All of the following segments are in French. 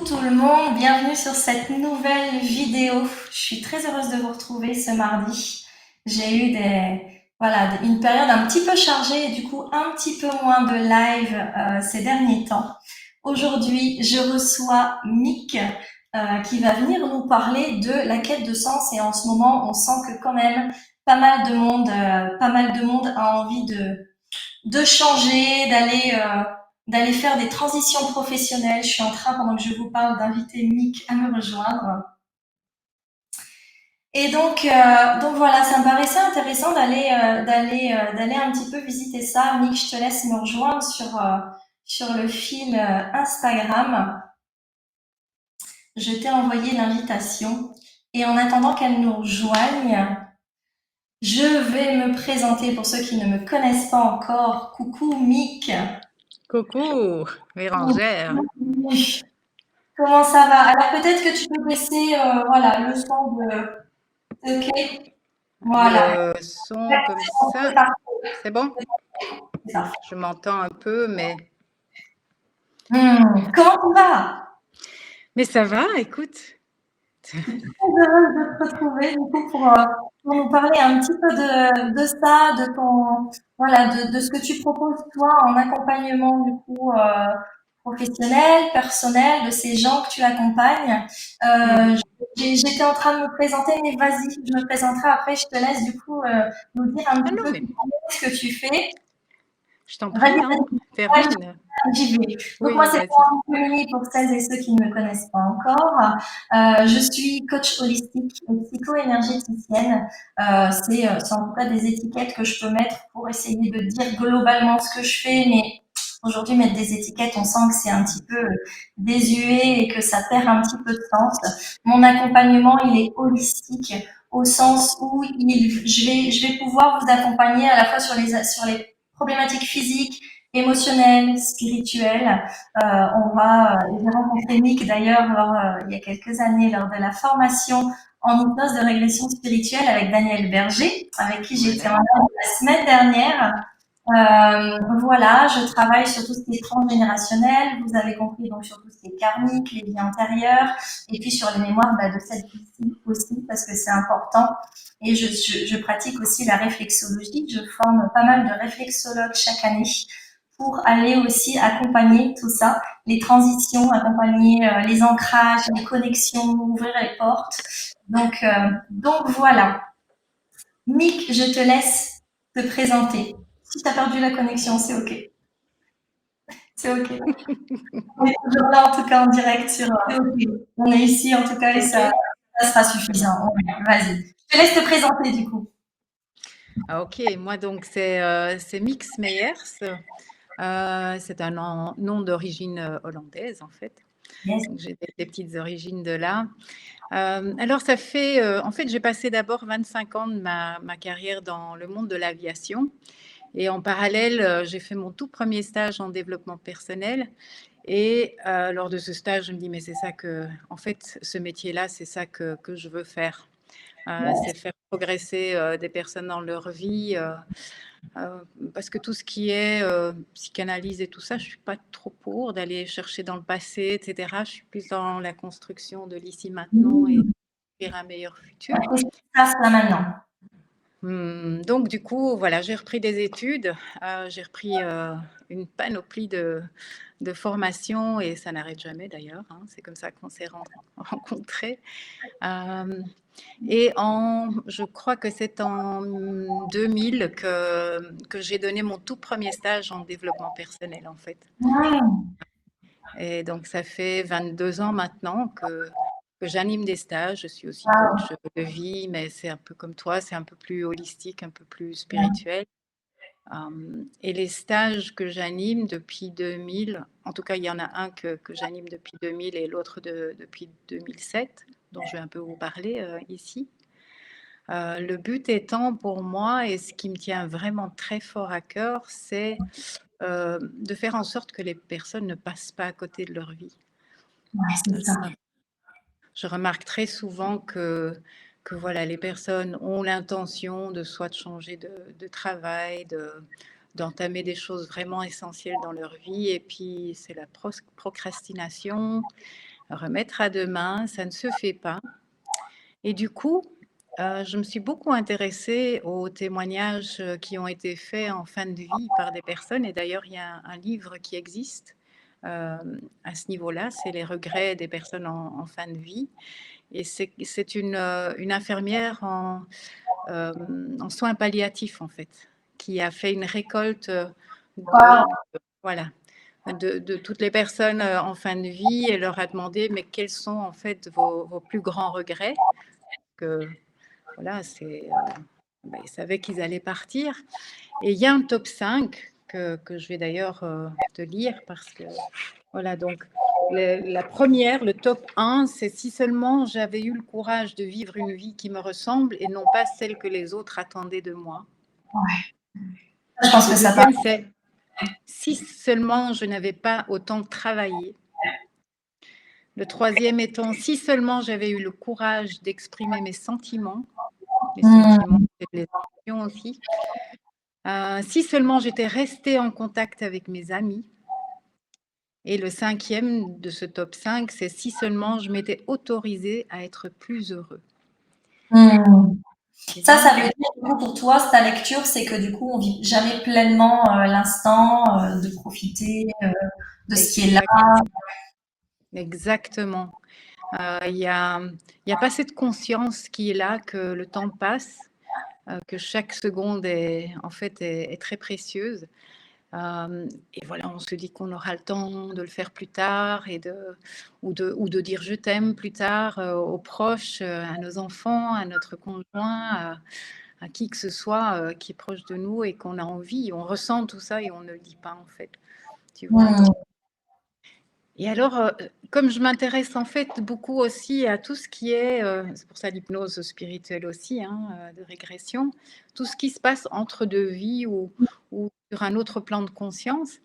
tout le monde, bienvenue sur cette nouvelle vidéo. Je suis très heureuse de vous retrouver ce mardi. J'ai eu une période un petit peu chargée et du coup un petit peu moins de live ces derniers temps. Aujourd'hui, je reçois Mick qui va venir nous parler de la quête de sens et en ce moment, on sent que quand même pas mal de monde a envie de changer, d'aller faire des transitions professionnelles. Je suis en train, pendant que je vous parle, d'inviter Mick à me rejoindre. Et donc voilà, ça me paraissait intéressant d'aller un petit peu visiter ça. Mick, je te laisse me rejoindre sur le fil Instagram. Je t'ai envoyé l'invitation. Et en attendant qu'elle nous rejoigne, je vais me présenter pour ceux qui ne me connaissent pas encore. Coucou Mick. Coucou, Bérangère. Comment ça va? Alors peut-être que tu peux baisser voilà, le son de... Ok, voilà. Le son comme ça, c'est bon? C'est ça. Je m'entends un peu, mais Comment tu vas? ça va, écoute. Je suis très heureuse de te retrouver du coup pour nous parler un petit peu de ça, de ton voilà, de ce que tu proposes toi en accompagnement du coup professionnel, personnel, de ces gens que tu accompagnes. Mhm. Euh, J'étais en train de me présenter, mais vas-y, je me présenterai après. Je te laisse du coup nous dire un Ah petit non, peu mais ce que tu fais. je t'en Vas-y, prie, hein. vas-y. Termine. J'y vais. Donc moi, Oui, c'est vas-y. Camille pour celles et ceux qui ne me connaissent pas encore. Je suis coach holistique et psycho-énergéticienne. C'est en tout cas des étiquettes que je peux mettre pour essayer de dire globalement ce que je fais, mais aujourd'hui, mettre des étiquettes, on sent que c'est un petit peu désuet et que ça perd un petit peu de sens. Mon accompagnement, il est holistique au sens où je vais pouvoir vous accompagner à la fois sur les problématiques physiques, émotionnelles, spirituelles. J'ai rencontré Nick d'ailleurs il y a quelques années lors de la formation en hypnose de régression spirituelle avec Daniel Berger, avec qui j'ai été en Voilà. live la semaine dernière. Voilà, je travaille sur tout ce qui est transgénérationnel, vous avez compris, donc sur tout ce qui est karmique, les vies antérieures, et puis sur les mémoires de cette vie aussi, parce que c'est important. Et je pratique aussi la réflexologie, je forme pas mal de réflexologues chaque année pour aller aussi accompagner tout ça, les transitions, accompagner les ancrages, les connexions, ouvrir les portes. Donc voilà. Mick, je te laisse te présenter. Si tu as perdu la connexion, c'est OK. C'est OK. On est toujours là, en tout cas, en direct sur. C'est OK. On est ici, en tout cas, et OK? ça sera suffisant. Ouais, vas-y. Je te laisse te présenter, du coup. Ah, OK, moi donc c'est Mix Meyers. C'est un nom d'origine hollandaise en fait. Yes. Donc j'ai des petites origines de là. Alors ça fait, en fait j'ai passé d'abord 25 ans de ma carrière dans le monde de l'aviation. Et en parallèle, j'ai fait mon tout premier stage en développement personnel. Et lors de ce stage, je me dis, mais c'est ça que, en fait, ce métier-là, c'est ça que je veux faire. C'est faire progresser des personnes dans leur vie. Euh, Parce que tout ce qui est psychanalyse et tout ça, je suis pas trop pour d'aller chercher dans le passé, etc. Je suis plus dans la construction de l'ici maintenant et vers un meilleur futur. Qu'est-ce qui se passe là maintenant? Donc du coup, voilà, j'ai repris des études, j'ai repris une panoplie de formations et ça n'arrête jamais d'ailleurs, hein. C'est comme ça qu'on s'est rencontrés. Euh, et je crois que c'est en 2000 que j'ai donné mon tout premier stage en développement personnel en fait. Ouais. Et donc ça fait 22 ans maintenant que j'anime des stages. Je suis aussi Wow. coach de vie, mais c'est un peu comme toi, c'est un peu plus holistique, un peu plus spirituel. Et les stages que j'anime depuis 2000, en tout cas, il y en a un que j'anime depuis 2000 et l'autre depuis 2007, dont je vais un peu vous parler ici. Le but étant pour moi, et ce qui me tient vraiment très fort à cœur, c'est de faire en sorte que les personnes ne passent pas à côté de leur vie. Ouais, c'est ça. Je remarque très souvent que voilà, les personnes ont l'intention de soit de changer de travail, d'entamer des choses vraiment essentielles dans leur vie, et puis c'est la procrastination, remettre à demain, ça ne se fait pas. Et du coup, je me suis beaucoup intéressée aux témoignages qui ont été faits en fin de vie par des personnes. Et d'ailleurs, il y a un livre qui existe à ce niveau-là, c'est les regrets des personnes en fin de vie. Et c'est une infirmière en soins palliatifs, en fait, qui a fait une récolte Wow. voilà, de toutes les personnes en fin de vie et leur a demandé, mais quels sont en fait vos plus grands regrets? Que, voilà, ben, ils savaient qu'ils allaient partir. Et il y a un top 5 que je vais d'ailleurs te lire parce que, voilà, donc la première, le top 1, c'est si seulement j'avais eu le courage de vivre une vie qui me ressemble et non pas celle que les autres attendaient de moi. Ouais. Je pense Le que ça part. deuxième, c'est si seulement je n'avais pas autant travaillé. Le troisième étant si seulement j'avais eu le courage d'exprimer mes sentiments, les sentiments, c'est les émotions aussi. Si seulement j'étais restée en contact avec mes amis. Et le cinquième de ce top 5, c'est si seulement je m'étais autorisée à être plus heureux. Ça veut dire, du coup, pour toi, ta lecture, c'est que du coup, on vit jamais pleinement l'instant, de profiter de ce qui est là. Exactement. Il y a pas cette conscience qui est là que le temps passe, que chaque seconde est en fait est très précieuse. Et voilà, on se dit qu'on aura le temps de le faire plus tard ou de dire je t'aime plus tard aux proches, à nos enfants, à notre conjoint, à qui que ce soit qui est proche de nous et qu'on a envie. On ressent tout ça et on ne le dit pas en fait. Tu vois, donc. Et alors, comme je m'intéresse en fait beaucoup aussi à tout ce qui est, c'est pour ça l'hypnose spirituelle aussi, hein, de régression, tout ce qui se passe entre deux vies ou sur un autre plan de conscience.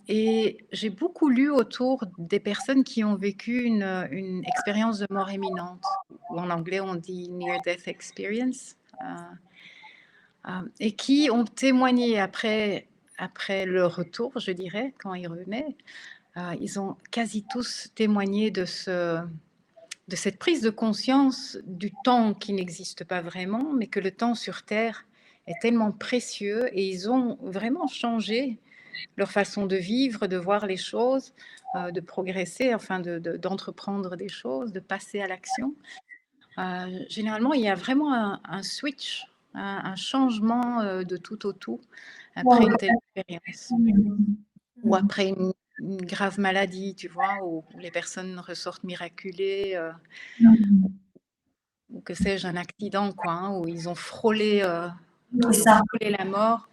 Et j'ai beaucoup lu autour des personnes qui ont vécu une expérience de mort imminente, ou en anglais on dit near-death experience, et qui ont témoigné après le retour, je dirais, quand ils revenaient. Ils ont quasi tous témoigné de cette prise de conscience du temps qui n'existe pas vraiment, mais que le temps sur Terre est tellement précieux et ils ont vraiment changé leur façon de vivre, de voir les choses, de progresser, enfin d'entreprendre des choses, de passer à l'action. Généralement, il y a vraiment un switch, un changement de tout au tout après une telle expérience. Ou après une grave maladie, tu vois, où les personnes ressortent miraculées, ou que sais-je, un accident, quoi, hein, où ils ont frôlé la mort.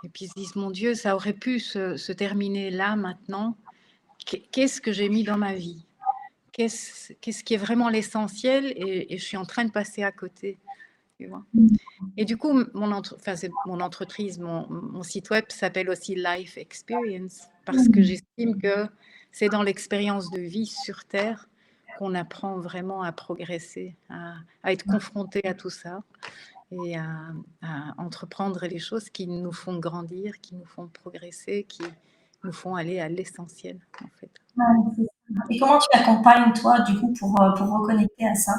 Et puis ils se disent, mon Dieu, ça aurait pu se terminer là, maintenant. Qu'est-ce que j'ai mis dans ma vie? Qu'est-ce qui est vraiment l'essentiel et je suis en train de passer à côté, tu vois. Et du coup, c'est mon entreprise, mon site web s'appelle aussi Life Experience parce que j'estime que c'est dans l'expérience de vie sur Terre qu'on apprend vraiment à progresser, à être confronté à tout ça et à entreprendre les choses qui nous font grandir, qui nous font progresser, qui nous font aller à l'essentiel, en fait. Et comment tu accompagnes, toi, du coup, pour reconnecter à ça?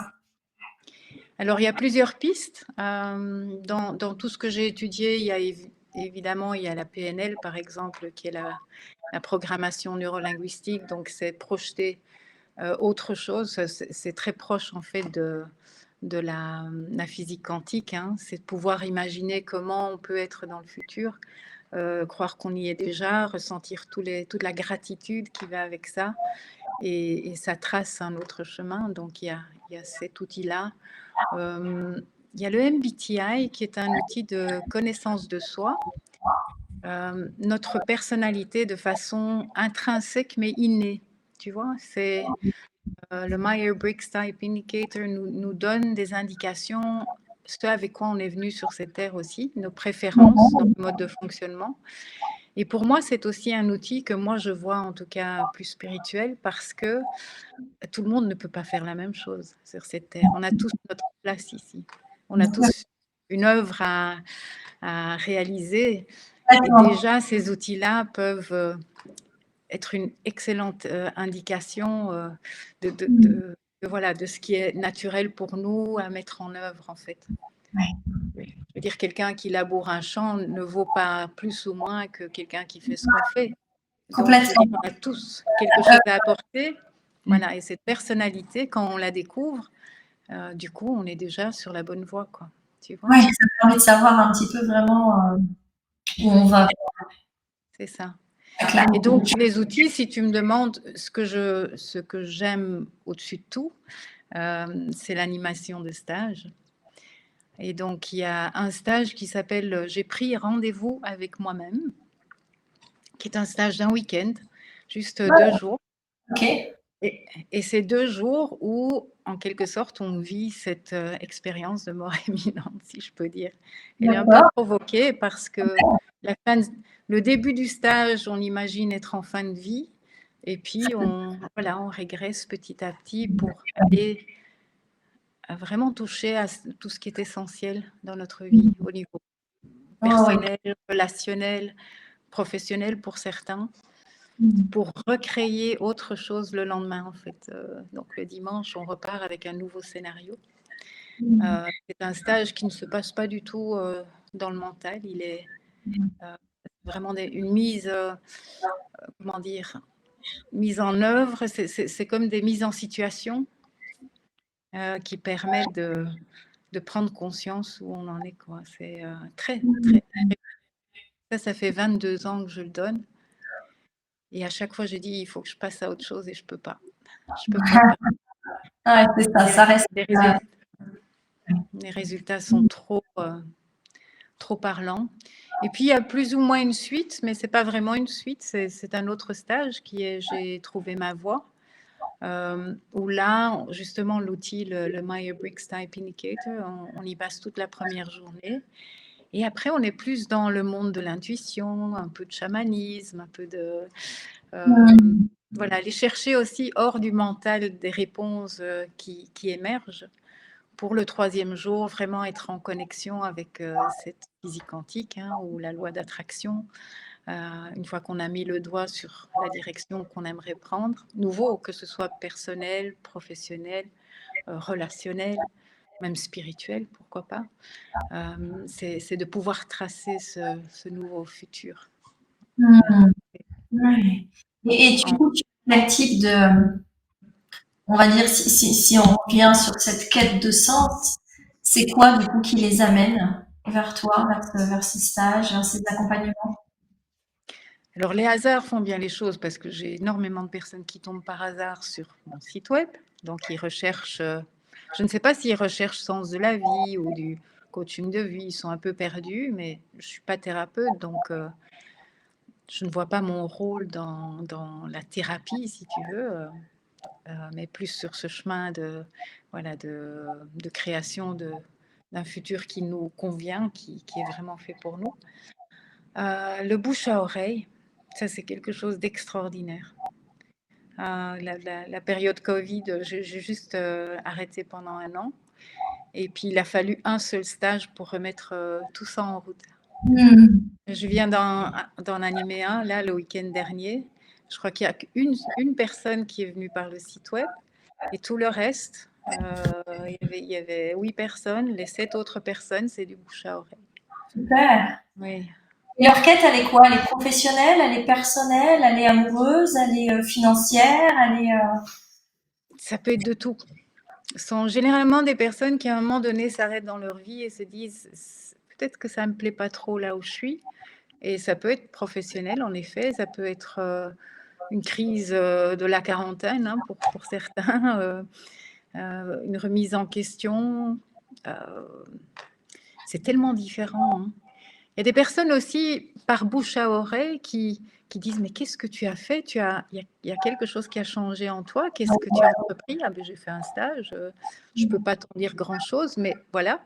Alors, il y a plusieurs pistes. Dans tout ce que j'ai étudié, il y a évidemment, il y a la PNL, par exemple, qui est la programmation neurolinguistique. Donc, c'est projeter autre chose. C'est très proche, en fait, de la physique quantique. Hein. C'est de pouvoir imaginer comment on peut être dans le futur, croire qu'on y est déjà, ressentir toute la gratitude qui va avec ça. Et ça trace un autre chemin. Donc, il y a cet outil-là. Il y a le MBTI qui est un outil de connaissance de soi, notre personnalité de façon intrinsèque mais innée. Tu vois, c'est le Myers-Briggs Type Indicator nous donne des indications, ce avec quoi on est venu sur cette terre aussi, nos préférences, notre mode de fonctionnement. Et pour moi, c'est aussi un outil que moi je vois en tout cas plus spirituel parce que tout le monde ne peut pas faire la même chose sur cette terre. On a tous notre place ici. On a tous une œuvre à réaliser. Et déjà, ces outils-là peuvent être une excellente indication de, de, Mm. de, voilà, de ce qui est naturel pour nous à mettre en œuvre, en fait. Ouais. Je veux dire, quelqu'un qui laboure un champ ne vaut pas plus ou moins que quelqu'un qui fait ce qu'on fait. Donc, je veux dire, Complètement. on a tous quelque chose à apporter. Voilà, et cette personnalité, quand on la découvre, du coup, on est déjà sur la bonne voie, quoi. Tu vois? Ouais, ça permet de savoir un petit peu vraiment où on va. C'est ça. Et Clairement. donc, les outils, si tu me demandes ce que j'aime au-dessus de tout, c'est l'animation de stage. Et donc, il y a un stage qui s'appelle J'ai pris rendez-vous avec moi-même, qui est un stage d'un week-end, juste 2 jours. Ok. Et c'est 2 jours où, en quelque sorte, on vit cette expérience de mort imminente, si je peux dire. Elle est un peu D'accord. provoquée parce que le début du stage, on imagine être en fin de vie. Et puis, on régresse petit à petit pour aller vraiment toucher à tout ce qui est essentiel dans notre vie, au niveau Oh, ouais. personnel, relationnel, professionnel pour certains, pour recréer autre chose le lendemain, en fait. Donc, le dimanche, on repart avec un nouveau scénario. C'est un stage qui ne se passe pas du tout dans le mental. Il est vraiment une mise, comment dire, mise en œuvre. C'est comme des mises en situation qui permettent de prendre conscience où on en est, quoi. C'est très, très. Ça fait 22 ans que je le donne. Et à chaque fois, je dis, il faut que je passe à autre chose et je peux pas. Je peux pas. Ouais, c'est ça, ça reste. Les résultats, les résultats sont trop parlants. Et puis, il y a plus ou moins une suite, mais c'est pas vraiment une suite. C'est un autre stage qui est J'ai trouvé ma voie. Où là, justement, l'outil, le Myers-Briggs Type Indicator, on y passe toute la première journée. Et après, on est plus dans le monde de l'intuition, un peu de chamanisme, un peu de... voilà, aller chercher aussi hors du mental des réponses qui émergent. Pour le 3e jour, vraiment être en connexion avec cette physique quantique ou la loi d'attraction. Une fois qu'on a mis le doigt sur la direction qu'on aimerait prendre, nouveau, que ce soit personnel, professionnel, relationnel, même spirituel, pourquoi pas, c'est de pouvoir tracer ce nouveau futur. Ouais. Et du coup, quel type de, on va dire, si on revient sur cette quête de sens, c'est quoi du coup qui les amène vers toi, vers ces stages, vers ces accompagnements? Alors, les hasards font bien les choses parce que j'ai énormément de personnes qui tombent par hasard sur mon site web. Donc, ils recherchent, je ne sais pas s'ils recherchent sens de la vie ou du coaching de vie, ils sont un peu perdus, mais je ne suis pas thérapeute, donc je ne vois pas mon rôle dans la thérapie, si tu veux, mais plus sur ce chemin voilà, de création d'un futur qui nous convient, qui est vraiment fait pour nous. Le bouche à oreille, ça c'est quelque chose d'extraordinaire. La période Covid, j'ai juste arrêté pendant 1 an. Et puis il a fallu un seul stage pour remettre tout ça en route. Je viens d'en animer un, là, le week-end dernier. Je crois qu'il y a qu'une personne qui est venue par le site web. Et tout le reste, il y avait 8 personnes. Les 7 autres personnes, c'est du bouche à oreille. Super. Oui. Et leur quête, elle est quoi? Elle est professionnelle, elle est personnelle, elle est amoureuse, elle est financière, elle est. Ça peut être de tout. Ce sont généralement des personnes qui, à un moment donné, s'arrêtent dans leur vie et se disent peut-être que ça ne me plaît pas trop là où je suis. Et ça peut être professionnel, en effet. Ça peut être une crise de la quarantaine pour certains, une remise en question. C'est tellement différent. Il y a des personnes aussi, par bouche à oreille, qui disent mais qu'est-ce que tu as fait? Il y a quelque chose qui a changé en toi. Qu'est-ce que tu as entrepris? Ah ben, j'ai fait un stage. Je peux pas t'en dire grand-chose, mais voilà.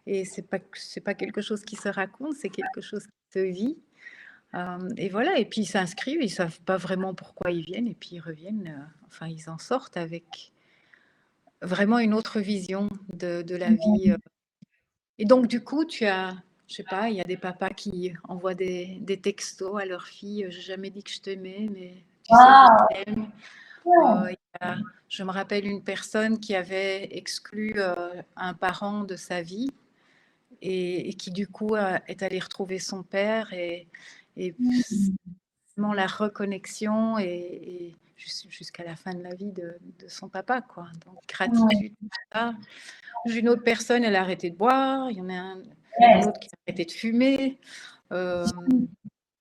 Et c'est pas quelque chose qui se raconte, c'est quelque chose qui se vit. Et voilà. Et puis ils s'inscrivent, ils savent pas vraiment pourquoi ils viennent, et puis ils reviennent. Enfin, ils en sortent avec vraiment une autre vision de la vie. Et donc du coup, tu as je sais pas, il y a des papas qui envoient des textos à leur fille, j'ai jamais dit que je t'aimais, mais tu sais, je Waouh! t'aime. Ouais. Il y a- je me rappelle une personne qui avait exclu un parent de sa vie et qui du coup est allé retrouver son père et Mmh. vraiment la reconnexion et jusqu'à la fin de la vie de son papa, quoi. Donc, Ouais. gratitude, tout ça. J'ai une autre personne, elle a arrêté de boire. Il y en a un Ouais. autre qui a arrêté de fumer. Euh,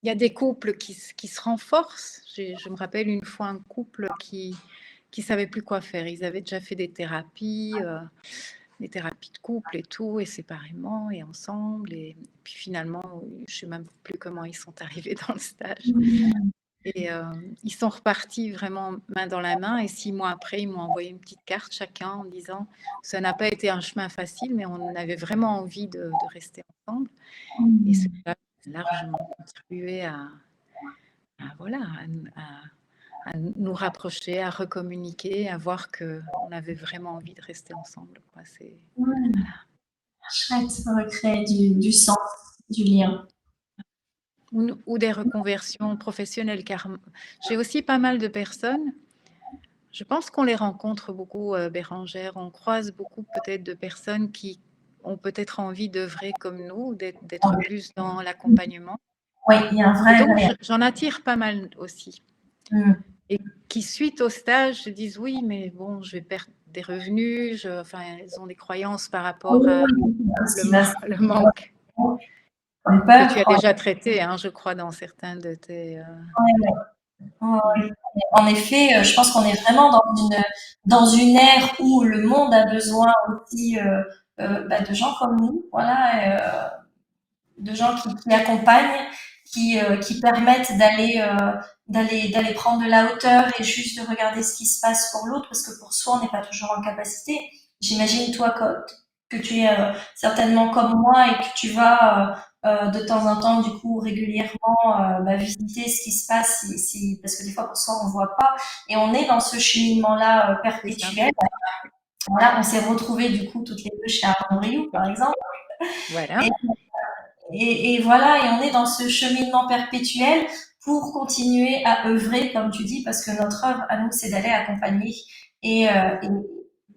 il y a des couples qui se renforcent. Je me rappelle une fois un couple qui savait plus quoi faire. Ils avaient déjà fait des thérapies de couple et tout, et séparément et ensemble. Et puis finalement, je sais même plus comment ils sont arrivés dans le stage. Mmh. Et ils sont repartis vraiment main dans la main. Et 6 mois après, ils m'ont envoyé une petite carte chacun en disant ça n'a pas été un chemin facile, mais on avait vraiment envie de rester ensemble. Et Mmh. cela a largement contribué voilà, à nous rapprocher, à recommuniquer, à voir qu'on avait vraiment envie de rester ensemble, quoi. Ouais. Chouette, recréer du sens, du lien. Ou des reconversions professionnelles, car j'ai aussi pas mal de personnes. Je pense qu'on les rencontre beaucoup, Bérangère. On croise beaucoup peut-être de personnes qui ont peut-être envie d'œuvrer comme nous, d'être plus dans l'accompagnement. Oui, il y a un Et vrai donc, lien. j'en attire pas mal aussi. Mmh. Et qui, suite au stage, se disent oui, mais bon, je vais perdre des revenus. Enfin, elles ont des croyances par rapport à Ce qui va se le manque comme que tu peur. as déjà traité, hein, je crois, dans certains de tes. Ouais, ouais, ouais. En effet, je pense qu'on est vraiment dans une ère où le monde a besoin aussi bah, de gens comme nous, voilà, de gens qui accompagnent, qui permettent d'aller prendre de la hauteur et juste de regarder ce qui se passe pour l'autre, parce que pour soi, on n'est pas toujours en capacité. J'imagine toi que tu es certainement comme moi et que tu vas de temps en temps, du coup, régulièrement bah, visiter ce qui se passe, parce que des fois pour soi, on voit pas, et on est dans ce cheminement-là C'est ça. perpétuel. Voilà, on s'est retrouvés du coup toutes les deux chez Arnaud Rioux, par exemple. Voilà. Et voilà, et on est dans ce cheminement perpétuel pour continuer à œuvrer, comme tu dis, parce que notre œuvre à nous, c'est d'aller accompagner. Et, euh,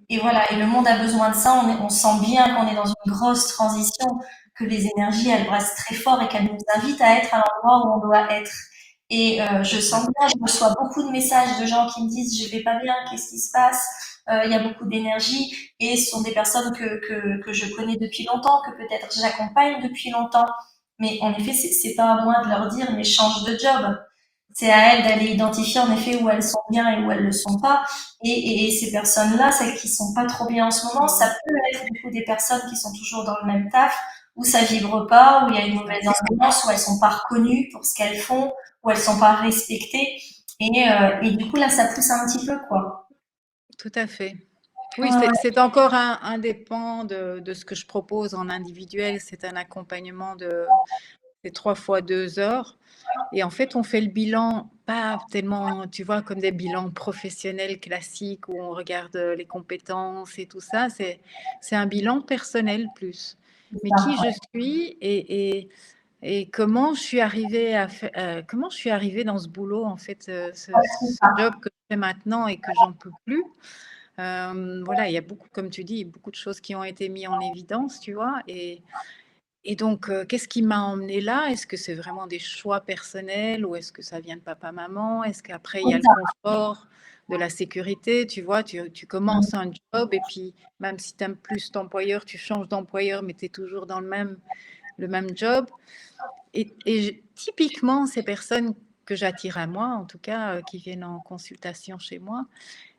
et voilà, et le monde a besoin de ça. On sent bien qu'on est dans une grosse transition, que les énergies, elles brassent très fort et qu'elles nous invitent à être à l'endroit où on doit être. Et je C'est ça. sens bien, je reçois beaucoup de messages de gens qui me disent je vais pas bien, qu'est-ce qui se passe? Il y a beaucoup d'énergie et ce sont des personnes que je connais depuis longtemps, que peut-être j'accompagne depuis longtemps. Mais en effet, c'est pas à moi de leur dire mais change de job. C'est à elles d'aller identifier en effet où elles sont bien et où elles le sont pas. Et ces personnes-là, celles qui sont pas trop bien en ce moment, ça Mhm. peut être du coup des personnes qui sont toujours dans le même taf, où ça vibre pas, où il y a une C'est ça. mauvaise ambiance, où elles sont pas reconnues pour ce qu'elles font, où elles sont pas respectées. Et du coup là, ça pousse un petit peu quoi. Tout à fait. Oui, Ouais, c'est encore un des pans de ce que je propose en individuel. C'est un accompagnement c'est 3 fois 2 heures. Et en fait, on fait le bilan, pas tellement, tu vois, comme des bilans professionnels classiques où on regarde les compétences et tout ça. C'est un bilan personnel plus. c'est Mais ça. qui je suis et comment je suis arrivée comment je suis arrivée dans ce boulot, en fait, Ouais, c'est ce ça. job que je fais maintenant et que j'en peux plus. Voilà, il y a beaucoup, comme tu dis, beaucoup de choses qui ont été mises en évidence, tu vois. Et donc, qu'est-ce qui m'a emmenée là? Est-ce que c'est vraiment des choix personnels ou est-ce que ça vient de papa-maman? Est-ce qu'après, il y a C'est le ça. confort de la sécurité? Tu vois, tu commences un job et puis même si tu aimes plus cet employeur, tu changes d'employeur, mais tu es toujours dans le même job. Et typiquement, ces personnes que j'attire à moi, en tout cas, qui viennent en consultation chez moi,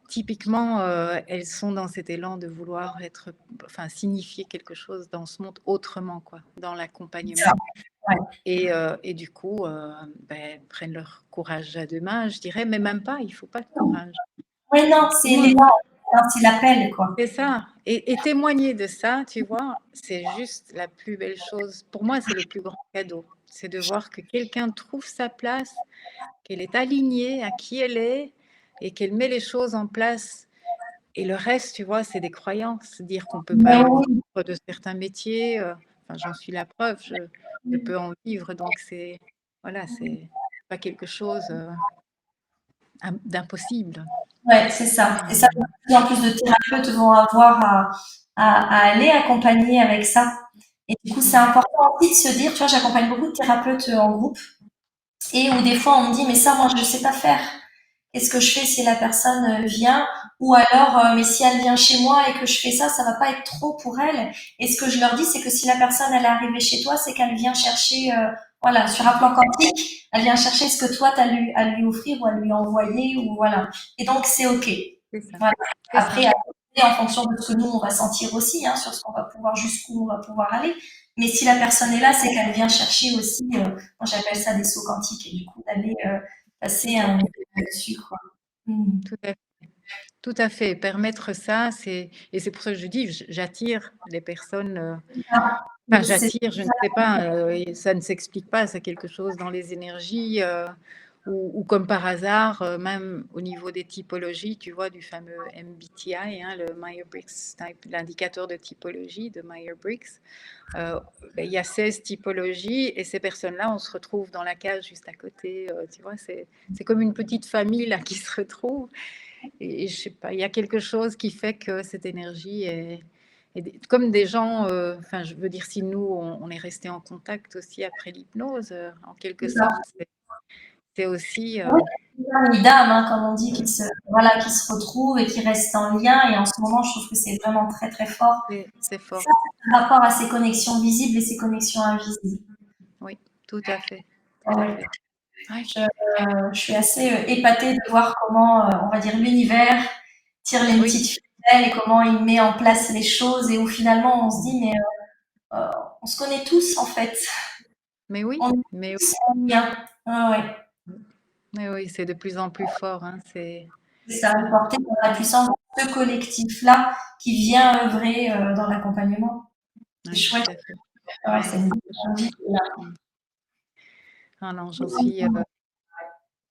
typiquement, elles sont dans cet élan de vouloir enfin, signifier quelque chose dans ce monde autrement, quoi, dans C'est ça. l'accompagnement. Ouais. Et du coup, ben, prennent leur courage à deux mains, je dirais, mais même pas, il faut pas de courage. Oui, non, c'est Témoin- l'élan, hein, c'est l'appel, quoi. C'est ça. Et témoigner de ça, tu vois, c'est juste la plus belle chose. Pour moi, c'est le plus grand cadeau. C'est de voir que quelqu'un trouve sa place, qu'elle est alignée à qui elle est et qu'elle met les choses en place. Et le reste, tu vois, c'est des croyances. Dire qu'on peut Mais pas oui, vivre de certains métiers. enfin, j'en suis la preuve, je peux en vivre, donc c'est voilà, c'est pas quelque chose d'impossible. Ouais, c'est ça. Et ça, Euh, de plus en plus de thérapeutes vont avoir à aller accompagner avec ça. Et du coup, c'est mm, important aussi de se dire, tu vois, j'accompagne beaucoup de thérapeutes en groupe et où des fois on me dit, mais ça, moi, je ne sais pas faire. Qu'est-ce que je fais si la personne vient? Ou alors, mais si elle vient chez moi et que je fais ça, ça va pas être trop pour elle. Et ce que je leur dis, c'est que si la personne elle est arrivée chez toi, c'est qu'elle vient chercher, voilà, sur un plan quantique, elle vient chercher ce que toi t'as à lui offrir ou à lui envoyer ou voilà. Et donc c'est ok. c'est ça, Voilà. c'est ça. Après, en fonction de ce que nous on va sentir aussi, hein, sur ce qu'on va pouvoir jusqu'où on va pouvoir aller. Mais si la personne est là, c'est qu'elle vient chercher aussi. Moi, j'appelle ça des sauts quantiques et du coup d'aller passer Tout à un fait, niveau dessus, quoi. Mm. tout à fait. Tout à fait. Permettre ça, et c'est pour ça que je dis, j'attire les personnes. Ah, Enfin, c'est j'attire, je ne sais pas, et ça ne s'explique pas, c'est quelque chose dans les énergies, ou comme par hasard, même au niveau des typologies, tu vois, du fameux MBTI, hein, le Myers-Briggs Type, l'indicateur de typologie de Myers-Briggs. Euh, ben, il y a 16 typologies et ces personnes-là, on se retrouve dans la case juste à côté. Tu vois, c'est comme une petite famille là qui se retrouve. Et je sais pas, il y a quelque chose qui fait que cette énergie est comme des gens, enfin, je veux dire, si nous, on est resté en contact aussi après l'hypnose, en quelque ça. sorte, c'est aussi, Oui, une dame, hein, comme on dit, voilà, qui se retrouve et qui reste en lien. Et en ce moment, je trouve que c'est vraiment très, très fort. c'est fort. Ça, par rapport à ces connexions visibles et ces connexions invisibles. Oui, tout à fait, tout à Ouais. fait. Ouais, Je suis assez épatée de voir comment, on va dire, l'univers tire les oui, petites ficelles et comment il met en place les choses et où finalement on se dit, mais euh, on se connaît tous en fait. mais oui, On est mais tous en lien. Ah ouais. mais oui, c'est de plus en plus fort, hein, c'est C'est ça, de voilà. porter la puissance de ce collectif-là qui vient œuvrer dans l'accompagnement. C'est Oui, tout chouette. à fait. Ouais, c'est Ouais, une bonne c'est chouette. envie, là. Mm. Ah non, j'en suis.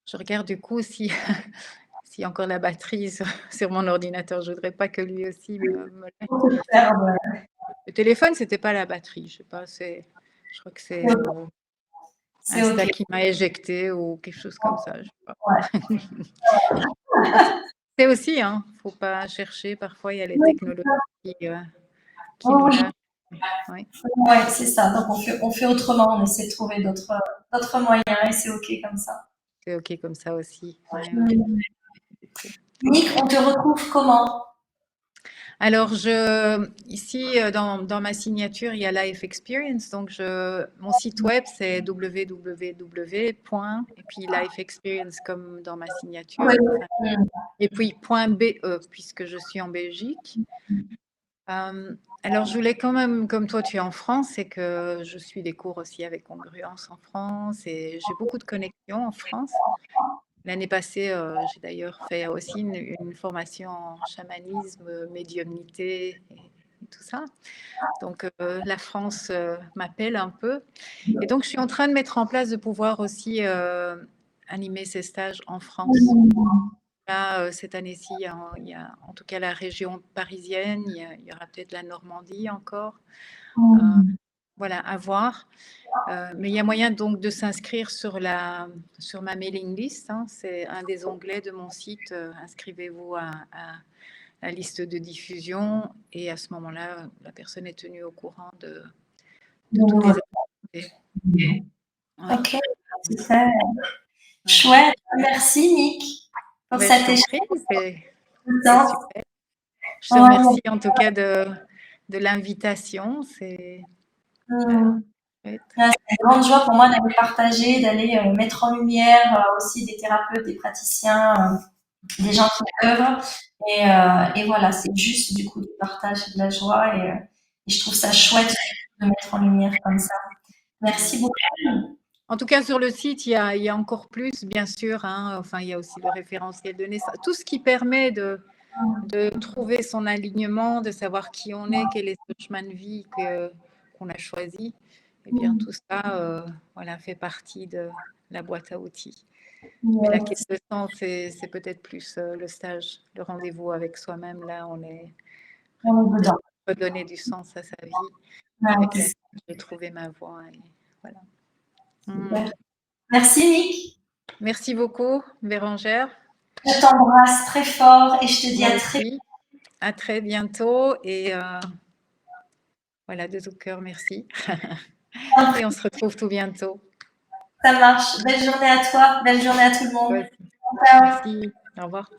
Je regarde du coup si s'il y a encore la batterie sur mon ordinateur. Je voudrais pas que lui aussi me laisse, Faut se mais faire, le téléphone, c'était pas la batterie. Je sais pas, je crois que c'est c'est ok. Insta qui m'a éjecté ou quelque chose comme ça. Je sais pas. Ouais. C'est aussi, hein, faut pas chercher. Parfois, il y a les Oui, technologies qui nous oui, lâchent. Oui, ouais, c'est ça. Donc on fait autrement, on essaie de trouver d'autres moyens et c'est ok comme ça. c'est ok comme ça aussi. Ouais, ouais. Mm. Nick, on te retrouve comment? Alors, ici, dans ma signature, il y a Life Experience. Donc, mon site web, c'est www. Et puis Life Experience, comme dans ma signature. Ouais. Enfin, et puis .be, puisque je suis en Belgique. Euh, alors, je voulais quand même, comme toi, tu es en France, et que je suis des cours aussi avec Congruence en France. Et j'ai beaucoup de connexions en France. L'année passée, j'ai d'ailleurs fait aussi une formation en chamanisme, médiumnité et tout ça. Donc, la France m'appelle un peu. Et donc, je suis en train de mettre en place de pouvoir aussi animer ces stages en France. Là, cette année-ci, il y a en tout cas la région parisienne, il y aura peut-être la Normandie encore. Euh, voilà, à voir. Mais il y a moyen donc de s'inscrire sur ma mailing list, hein. C'est un des onglets de mon site. Inscrivez-vous à la liste de diffusion et à ce moment-là, la personne est tenue au courant de toutes les activités. Ouais, Ok, super. voilà. Chouette. Merci, Nick, pour Ben, je cet t'en échange prie, c'est intense. super. Je te Ouais. remercie en tout cas de l'invitation. C'est voilà, Mm. chouette. Ouais, c'est une grande joie pour moi d'aller partager, d'aller mettre en lumière aussi des thérapeutes, des praticiens, des gens qui œuvrent. Et voilà, c'est juste du coup du partage et de la joie. Et je trouve ça chouette de mettre en lumière comme ça. Ouais. Merci beaucoup. En tout cas, sur le site, il y a encore plus, bien sûr, hein. Enfin, il y a aussi le référentiel de naissance. Tout ce qui permet de trouver son alignement, de savoir qui on est, quel est ce chemin de vie qu'on a choisi. Eh bien, tout ça, voilà, fait partie de la boîte à outils. Mais la quête Yes. de sens, c'est peut-être plus le stage, le rendez-vous avec soi-même. Là, on est On vraiment est peut-être dedans. redonner du sens à sa vie. avec laquelle j'ai trouvé ma voie. Et voilà. Super. Merci Nick. Merci beaucoup, Bérangère. Je t'embrasse très fort et je te dis Moi à très aussi. À très bientôt. Et voilà, de tout cœur, merci. bientôt. Et on se retrouve tout bientôt. Ça marche. Belle journée à toi. Belle journée à tout le monde. Ouais. Ciao. Merci. Au revoir.